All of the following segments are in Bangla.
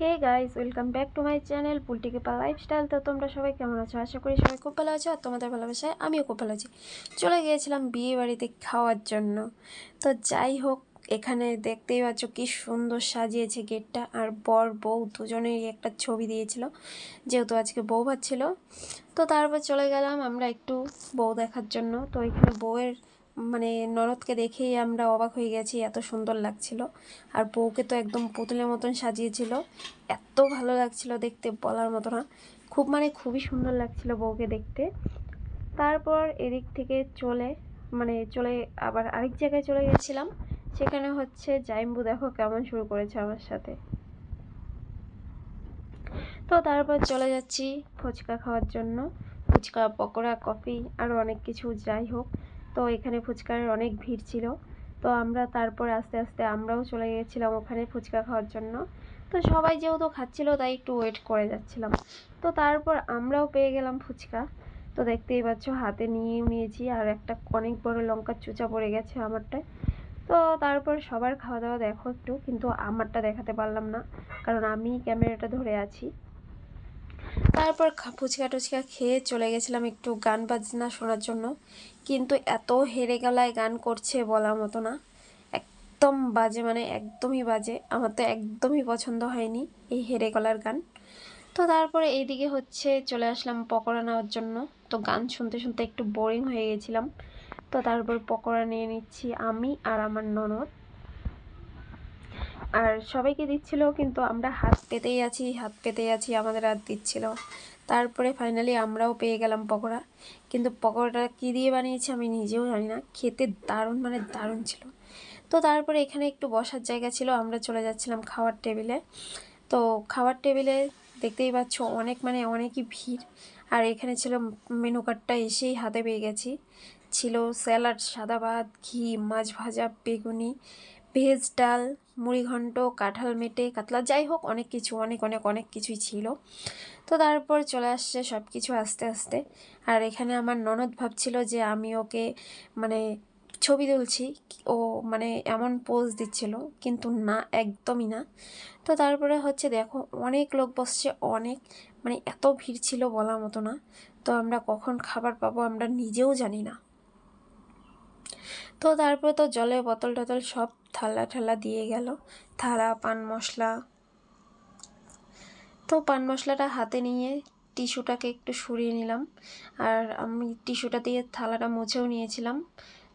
Hey guys, welcome back to my channel পুলটিকেপা লাইফস্টাইল। তো তোমরা সবাই কেমন আছো? আশা করি সবাই খুব ভালো আছো আর তোমাদের ভালোবাসায় আমিও খুব ভালো আছি। চলে গিয়েছিলাম বিয়ে বাড়িতে খাওয়ার জন্য। তো যাই হোক, এখানে দেখতেই পাচ্ছ কি সুন্দর সাজিয়েছে গেটটা, আর বর বউ দুজনেরই একটা ছবি দিয়েছিল, যেহেতু আজকে বউ ভাত ছিল। তো তারপর চলে গেলাম আমরা একটু বউ দেখার জন্য। তো এখানে বউয়ের মানে ননদকে দেখেই আমরা অবাক হয়ে গেছি, এত সুন্দর লাগছিল। আর বউকে তো একদম পুতুলের মতন সাজিয়েছিল, এত ভালো লাগছিল দেখতে বলার মতো না। খুবই সুন্দর লাগছিল বউকে দেখতে। তারপর এদিক থেকে চলে আবার আরেক জায়গায় চলে গেছিলাম। সেখানে হচ্ছে জাইম্বু দেখো কেমন শুরু করেছে আমার সাথে। তো তারপর চলে যাচ্ছি ফুচকা খাওয়ার জন্য। ফুচকা, পকোড়া, কফি আরও অনেক কিছু, যাই হোক। তো এখানে ফুচকার অনেক ভিড় ছিল। তো আমরা তারপর আস্তে আস্তে আমরাও চলে গিয়েছিলাম ওখানে ফুচকা খাওয়ার জন্য। তো সবাই যেহেতু খাচ্ছিল তাই একটু ওয়েট করে যাচ্ছিলাম। তো তারপর আমরাও পেয়ে গেলাম ফুচকা। তো দেখতেই পাচ্ছ হাতে নিয়েছি, আর একটা অনেক বড় লঙ্কার চুচা পড়ে গেছে আমারটায়। তো তারপর সবার খাওয়া দাওয়া দেখো একটু, কিন্তু আমারটা দেখাতে পারলাম না কারণ আমি ক্যামেরাটা ধরে আছি। তারপর ফুচকা টুচকা খেয়ে চলে গেছিলাম একটু গান বাজনা শোনার জন্য, কিন্তু এত হেরে গলায় গান করছে বলার মতো না। একদম বাজে, মানে একদমই বাজে। আমার তো একদমই পছন্দ হয়নি এই হেরে গলার গান। তো তারপরে এইদিকে হচ্ছে চলে আসলাম পকোড়া নেওয়ার জন্য। তো গান শুনতে শুনতে একটু বোরিং হয়ে গেছিলাম। তো তারপর পকোড়া নিয়ে নিচ্ছি আমি আর আমার ননদ, আর সবাইকে দিচ্ছিল, কিন্তু আমরা হাত পেতেই আছি, আমাদের আর দিচ্ছিল। তারপরে ফাইনালি আমরাও পেয়ে গেলাম পকোড়া, কিন্তু পকোড়াটা কী দিয়ে বানিয়েছে আমি নিজেও জানি না। খেতে দারুণ, মানে দারুণ ছিল। তো তারপরে এখানে একটু বসার জায়গা ছিল, আমরা চলে যাচ্ছিলাম খাওয়ার টেবিলে। তো খাওয়ার টেবিলে দেখতেই পাচ্ছ অনেকই ভিড়। আর এখানে ছিল মেনু কার্ডটা, এসেই হাতে পেয়ে গেছি। ছিল স্যালাড, সাদা ভাত, ঘি, মাছ ভাজা, বেগুনি, ভেজ ডাল, মুড়িঘণ্ট, কাঁঠাল মেটে, কাতলা, যাই হোক অনেক কিছু, অনেক কিছুই ছিল। তো তারপর চলে আসছে সব কিছু আস্তে আস্তে। আর এখানে আমার ননদ ভাবছিল যে আমি ওকে মানে ছবি তুলছি, ও মানে এমন পোজ দিচ্ছিল, কিন্তু না, একদমই না। তো তারপরে হচ্ছে দেখো অনেক লোক বসছে, মানে এত ভিড় ছিল বলার মতো না। তো আমরা কখন খাবার পাবো আমরা নিজেও জানি না। তো তারপর তো জলের বোতল টতল সব থালা ঠালা দিয়ে গেল, থালা, পান মশলা। তো পান মশলাটা হাতে নিয়ে টিস্যুটাকে একটু সরিয়ে নিলাম, আর আমি টিস্যুটা দিয়ে থালাটা মুছেও নিয়েছিলাম,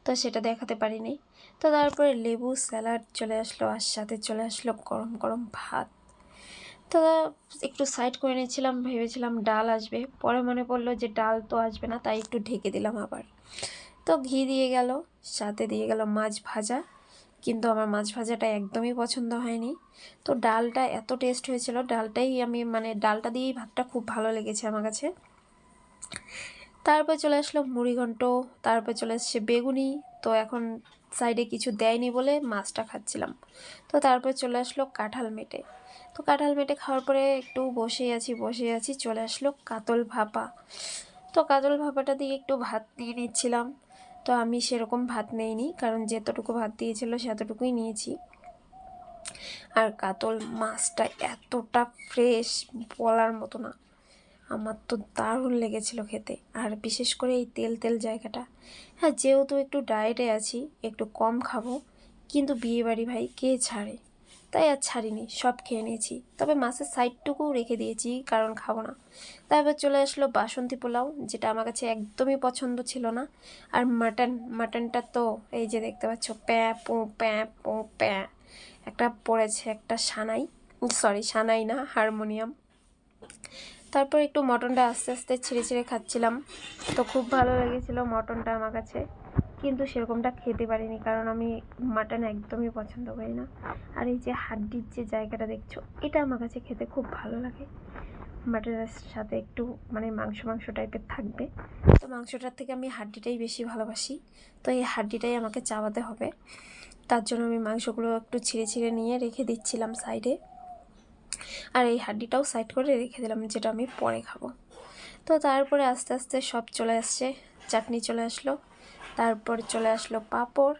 তো সেটা দেখাতে পারিনি। তো তারপরে লেবু, স্যালাড চলে আসলো, আর সাথে চলে আসলো গরম গরম ভাত। তো একটু সাইড করে নিয়েছিলাম, ভেবেছিলাম ডাল আসবে, পরে মনে পড়লো যে ডাল তো আসবে না, তাই একটু ঢেকে দিলাম আবার। তো ঘি দিয়ে গেল, সাথে দিয়ে গেল মাছ ভাজা, কিন্তু আমার মাছ ভাজাটা একদমই পছন্দ হয়নি। তো ডালটা এত টেস্ট হয়েছিল, ডালটাই আমি ডালটা দিয়েই ভাতটা খুব ভালো লেগেছে আমার কাছে। তারপর চলে আসলো মুড়িঘণ্ট, তারপর চলে আসছে বেগুনি। তো এখন সাইডে কিছু দেয়নি বলে মাছটা খাচ্ছিলাম। তো তারপর চলে আসলো কাঁঠাল মেটে। তো কাঁঠাল মেটে খাওয়ার পরে একটু বসে আছি চলে আসলো কাতল ভাপা। তো কাতল ভাপাটা দিয়ে একটু ভাত নিয়ে নিচ্ছিলাম। তো আমি সেরকম ভাত নেইনি, কারণ যেতটুকু ভাত দিয়েছিল সেতটুকুই নিয়েছি। আর কাতল মাছটা এতটা ফ্রেশ বলার মতো না, আমার তো দারুণ লেগেছিল খেতে। আর বিশেষ করে এই তেল তেল জায়গাটা। হ্যাঁ, যেহেতু একটু ডায়েটে আছি, একটু কম খাবো, কিন্তু বিয়েবাড়ি ভাই কে ছাড়ে, তাই আর ছাড়িনি, সব খেয়ে নিয়েছি। তবে মাছের সাইডটুকুও রেখে দিয়েছি, কারণ খাবো না। তারপর চলে আসলো বাসন্তী পোলাও, যেটা আমার কাছে একদমই পছন্দ ছিল না। আর মাটনটা তো এই যে দেখতে পাচ্ছ, প্যাঁ পো প্যাঁ পো প্যাঁ একটা পড়েছে, একটা সানাই না, হারমোনিয়াম। তারপর একটু মটনটা আস্তে আস্তে ছিঁড়ে খাচ্ছিলাম। তো খুব ভালো লেগেছিলো মটনটা আমার কাছে, কিন্তু সেরকমটা খেতে পারিনি, কারণ আমি মাটন একদমই পছন্দ করি না। আর এই যে হাড্ডির যে জায়গাটা দেখছো, এটা আমার কাছে খেতে খুব ভালো লাগে। মাটনের সাথে একটু মাংস মাংস টাইপের থাকবে, তো মাংসটার থেকে আমি হাড্ডিটাই বেশি ভালোবাসি। তো এই হাড্ডিটাই আমাকে চাবাতে হবে, তার জন্য আমি মাংসগুলো একটু ছিঁড়ে নিয়ে রেখে দিচ্ছিলাম সাইডে। আর এই হাড্ডিটাও সাইড করে রেখে দিলাম, যেটা আমি পরে খাবো। তো তারপরে আস্তে আস্তে সব চলে আসছে, চাটনি চলে আসলো, তারপর চলে আসলো পাঁপড়।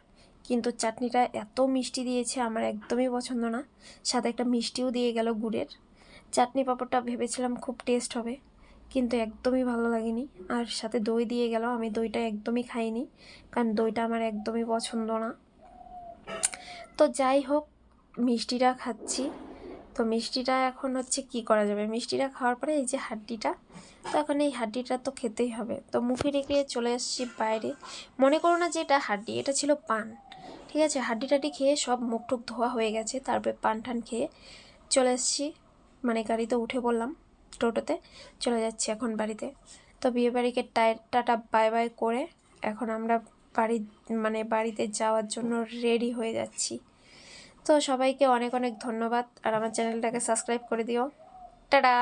কিন্তু চাটনিটা এত মিষ্টি দিয়েছে, আমার একদমই পছন্দ না। সাথে একটা মিষ্টিও দিয়ে গেল গুড়ের। চাটনি পাঁপড়টা ভেবেছিলাম খুব টেস্ট হবে, কিন্তু একদমই ভালো লাগেনি। আর সাথে দই দিয়ে গেল, আমি দইটা একদমই খাইনি, কারণ দইটা আমার একদমই পছন্দ না। তো যাই হোক, মিষ্টিটা খাচ্ছি। তো মিষ্টিটা এখন হচ্ছে কি করা যাবে, মিষ্টিটা খাওয়ার পরে এই যে হাড্ডিটা, তো এখন এই হাড্ডিটা তো খেতেই হবে। তো মুখে রেখে চলে আসছি বাইরে। মনে করো না যে এটা হাড্ডি, এটা ছিল পান। ঠিক আছে, হাড্ডি টাড্ডি খেয়ে সব মুখ টুক ধোয়া হয়ে গেছে, তারপরে পান টান খেয়ে চলে এসেছি, মানে গাড়িতে উঠে পড়লাম, টোটোতে চলে যাচ্ছি এখন বাড়িতে। তো বিয়েবাড়িকে টাটা বাই বাই করে এখন আমরা বাড়ি মানে বাড়িতে যাওয়ার জন্য রেডি হয়ে যাচ্ছি। তো সবাইকে অনেক অনেক ধন্যবাদ, আর আমার চ্যানেলটাকে সাবস্ক্রাইব করে দিও। টাটা।